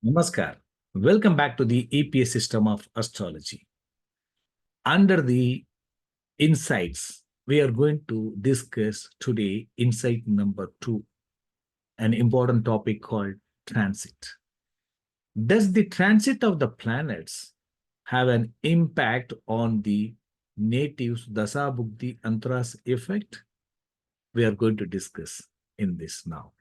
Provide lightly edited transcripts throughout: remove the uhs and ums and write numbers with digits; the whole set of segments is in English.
Namaskar. Welcome back to the EPS system of astrology. Under the insights, we are going to discuss today insight number 2, an important topic called transit. Does the transit of the planets have an impact on the natives Dasa Bhuktī Antaras effect? We are going to discuss in this now.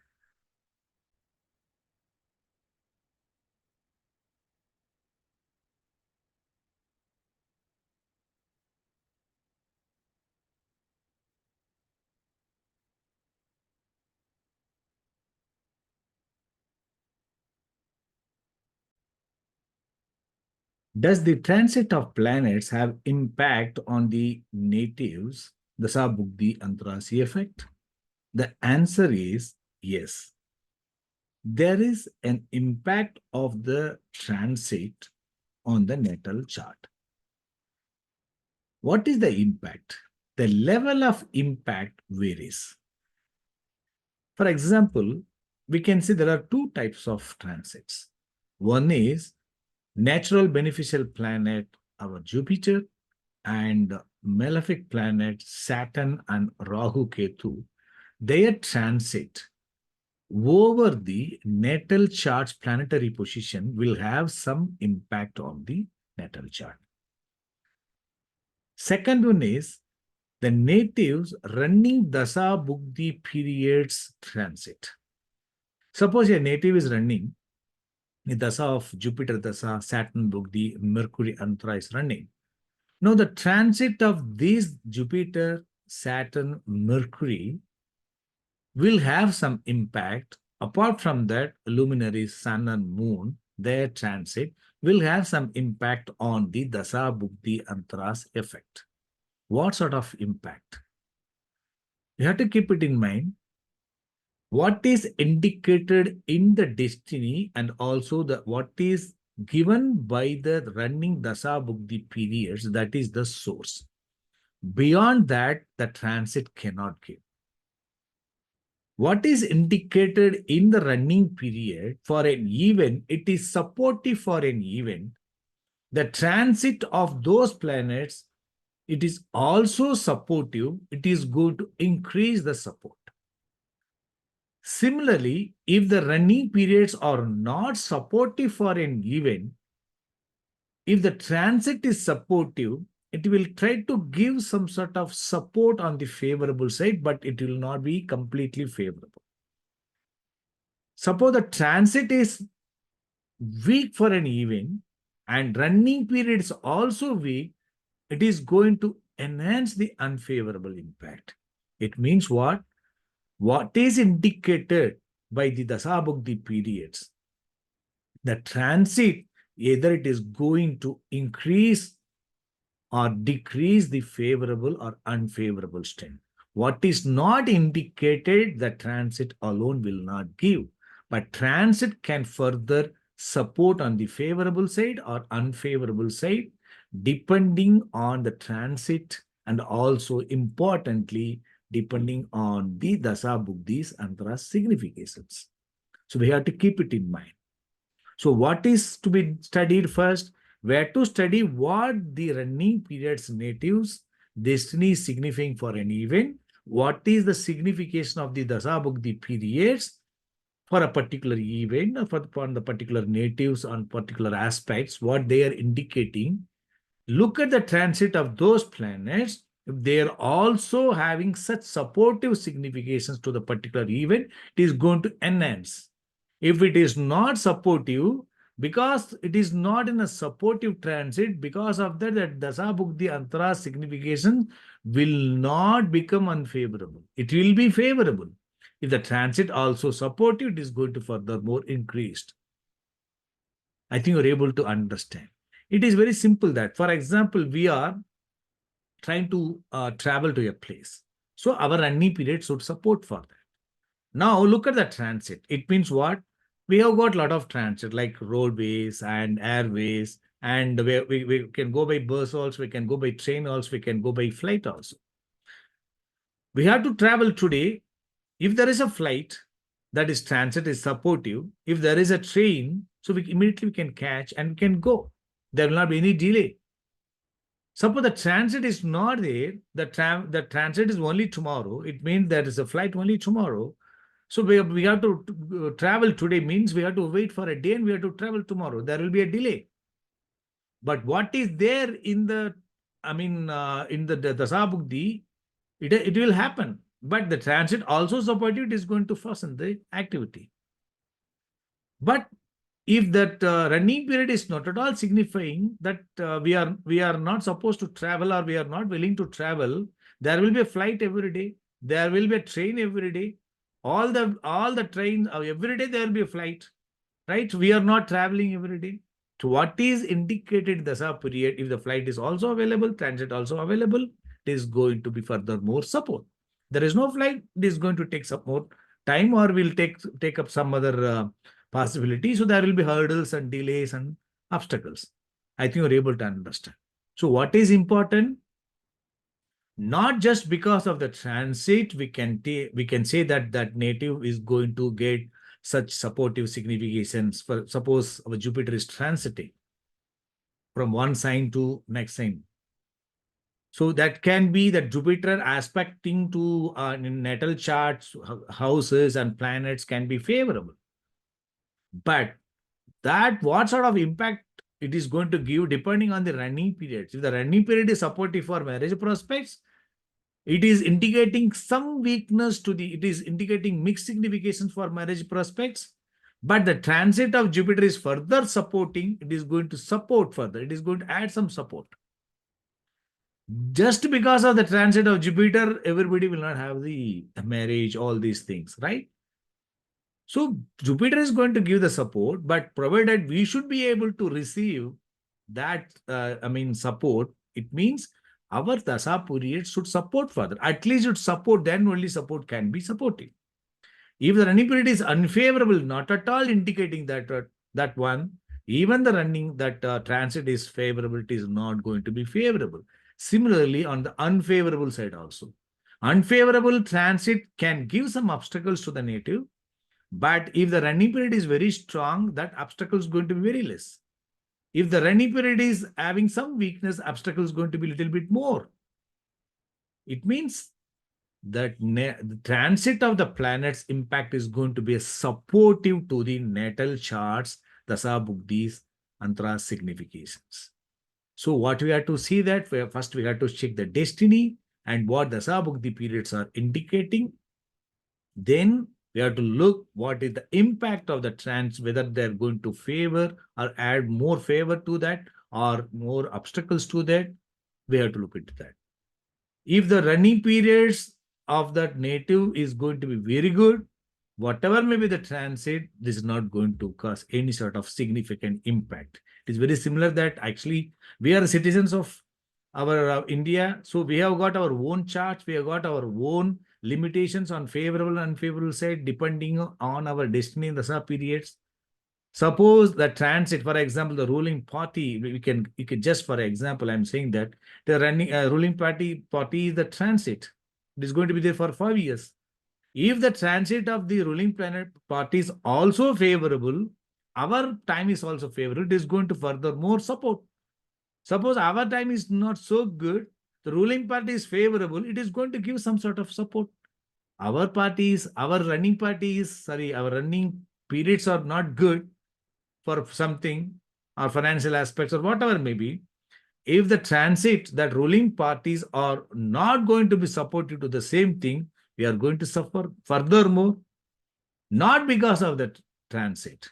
Does the transit of planets have impact on the natives, the Dasa-Bhuktī Antarasi effect? The answer is yes. There is an impact of the transit on the natal chart. What is the impact? The level of impact varies. For example, we can see there are two types of transits. One is natural beneficial planet, our Jupiter, and malefic planet, Saturn and Rahu Ketu, their transit over the natal chart's planetary position will have some impact on the natal chart. Second one is the natives running Dasa Bhuktī periods transit. Suppose a native is running the Dasa of Jupiter Dasa, Saturn Bhuktī, Mercury Antara is running. Now the transit of these Jupiter, Saturn, Mercury will have some impact. Apart from that, luminaries, sun and moon, their transit will have some impact on the Dasa Bhuktī Antaras effect. What sort of impact? You have to keep it in mind. What is indicated in the destiny and also what is given by the running Dasa Bhuktī periods, that is the source. Beyond that, the transit cannot give. What is indicated in the running period for an event, it is supportive for an event. The transit of those planets, it is also supportive. It is going to increase the support. Similarly, if the running periods are not supportive for an event, if the transit is supportive, it will try to give some sort of support on the favorable side, but it will not be completely favorable. Suppose the transit is weak for an event and running period is also weak, it is going to enhance the unfavorable impact. It means what? What is indicated by the Dasa Bhuktī periods? The transit, either it is going to increase or decrease the favorable or unfavorable strength. What is not indicated, the transit alone will not give. But transit can further support on the favorable side or unfavorable side, depending on the transit and also importantly, depending on the Dasa Bhuktīs Antara significations. So we have to keep it in mind. So what is to be studied first? We have to study what the running periods natives destiny is signifying for an event. What is the signification of the Dasa Bhuktī periods for a particular event or for the particular natives on particular aspects, what they are indicating. Look at the transit of those planets. If they are also having such supportive significations to the particular event, it is going to enhance. If it is not supportive, because it is not in a supportive transit, because of that, that Dasa Bhuktī Antara signification will not become unfavorable. It will be favorable. If the transit also supportive, it is going to furthermore increased. I think you're able to understand. It is very simple that, for example, we are trying to travel to a place. So our running period should support for that. Now look at the transit. It means what? We have got a lot of transit like roadways and airways, and we can go by bus also, we can go by train also, we can go by flight also. We have to travel today. If there is a flight, that is transit is supportive. If there is a train, So we immediately can catch and can go. There will not be any delay. Suppose the transit is not there, the transit is only tomorrow. It means there is a flight only tomorrow. So we have to travel today means we have to wait for a day and we have to travel tomorrow. There will be a delay. But what is there in the, in the Dasa Bhuktī, it will happen. But the transit also supportive, it is going to fasten the activity. But if that running period is not at all signifying that we are not supposed to travel or we are not willing to travel, there will be a flight every day. There will be a train every day. All the trains every day there will be a flight, right? We are not traveling every day. So what is indicated in the Dasa period, if the flight is also available, transit also available, it is going to be further more support. There is no flight, it is going to take some more time or will take up some other possibility. So there will be hurdles and delays and obstacles. I think you're able to understand. So what is important? Not just because of the transit, we can say that that native is going to get such supportive significations. For suppose our Jupiter is transiting from one sign to next sign. So that can be that Jupiter aspecting to natal charts, houses and planets can be favorable. But that what sort of impact it is going to give depending on the running periods. If the running period is supportive for marriage prospects, it is indicating some weakness it is indicating mixed significations for marriage prospects. But the transit of Jupiter is further supporting, it is going to support further. It is going to add some support. Just because of the transit of Jupiter, everybody will not have the marriage, all these things, right? So Jupiter is going to give the support, but provided we should be able to receive that, support, it means our Dasa period should support further. At least should support, then only support can be supportive. If the running period is unfavorable, not at all indicating that one, even the running transit is favorable, it is not going to be favorable. Similarly, on the unfavorable side also, unfavorable transit can give some obstacles to the native, but if the running period is very strong, that obstacle is going to be very less. If the running period is having some weakness, obstacle is going to be a little bit more. It means that the transit of the planet's impact is going to be supportive to the natal charts, Dasa Bhuktīs, Antara significations. So what we have to see that first we have to check the destiny and what Dasa Bhuktī periods are indicating. Then we have to look what is the impact of the trans, whether they're going to favor or add more favor to that or more obstacles to that. We have to look into that. If the running periods of that native is going to be very good, whatever may be the transit, this is not going to cause any sort of significant impact. It is very similar that actually we are citizens of our India. So we have got our own charts, we have got our own limitations on favorable and unfavorable side depending on our destiny in the Dasa periods. Suppose the transit, for example, the ruling party, you can just for example, I'm saying that the ruling party is the transit. It is going to be there for 5 years. If the transit of the ruling planet party is also favorable, our time is also favorable, it is going to further more support. Suppose our time is not so good, the ruling party is favorable, it is going to give some sort of support. Our running periods are not good for something or financial aspects or whatever may be. If the transit, that ruling parties are not going to be supportive to the same thing, we are going to suffer furthermore, not because of the transit,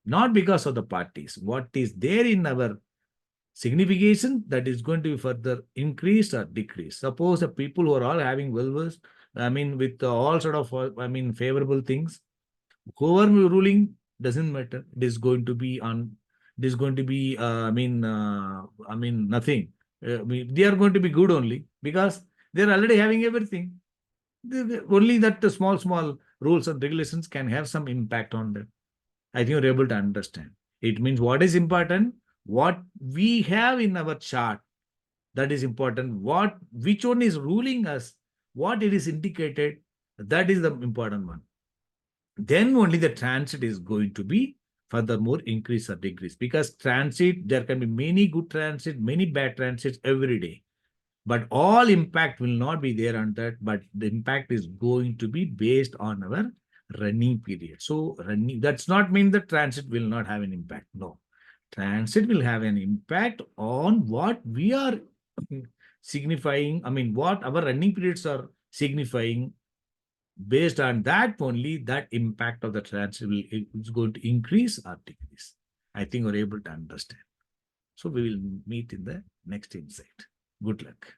not because of the parties. What is there in our signification that is going to be further increased or decreased. Suppose the people who are all having well-versed, with all sort of, favorable things, whoever ruling doesn't matter. It is going to be nothing. They are going to be good only because they are already having everything. Only that the small rules and regulations can have some impact on them. I think you're able to understand. It means what is important, what we have in our chart, that is important. Which one is ruling us, what it is indicated, that is the important one. Then only the transit is going to be furthermore increase or decrease. Because transit, there can be many good transit, many bad transits every day. But all impact will not be there on that, but the impact is going to be based on our running period. So running, that's not mean that transit will not have an impact. No. Transit will have an impact on what we are signifying, what our running periods are signifying. Based on that only, that impact of the transit is going to increase or decrease. I think we're able to understand. So we will meet in the next insight. Good luck.